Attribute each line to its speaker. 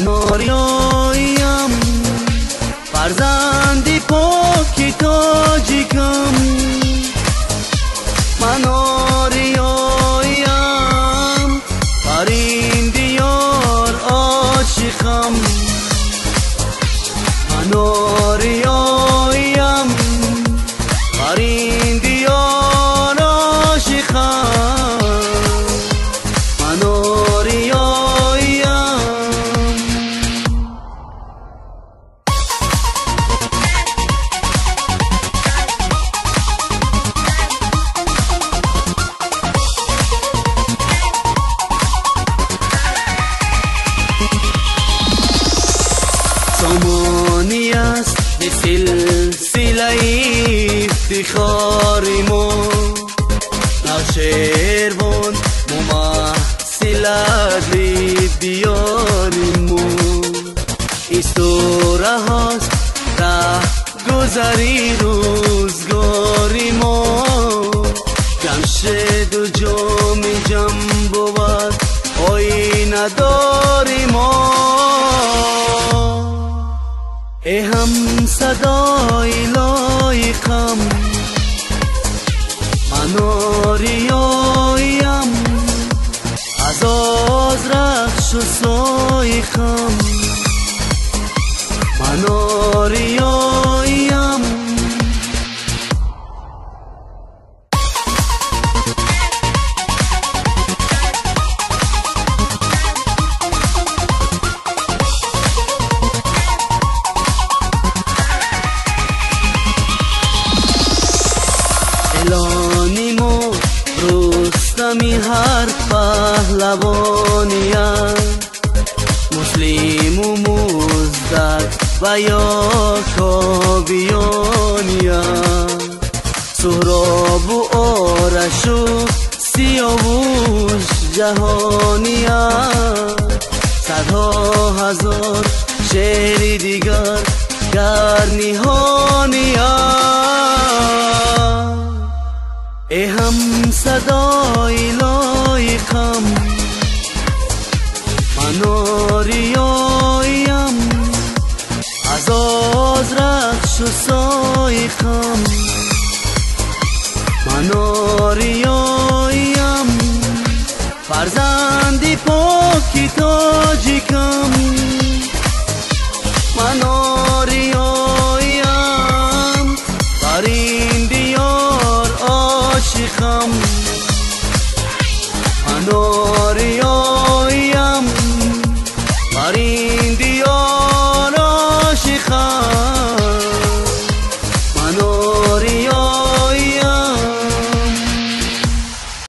Speaker 1: آریاییم فرزندی پاکی تاجیکم من آریاییم بر این دیار عاشقم من آریاییم بر این دیار عاشقم من آریاییم سامانی است به سلسله افتخار ما نوشیروان ممثلت بیار ما استوره هاست ره گذری روزگاری ما جمشید و جام جم بود آینه داری ما ای هم صدای لایقم من آریاییم از رخش و سایقم من آریاییم اعلانیمو رستمی هر پهلوانیم مسلم و مزدک و یا کاویانیم سهراب و آرش و سیاوش جهانیم صدها هزار شعر دیگر در نهانیم ای هم صدای لایقم من آریاییم از رخش و سایقم من آریاییم فرزندی پاکی تاجی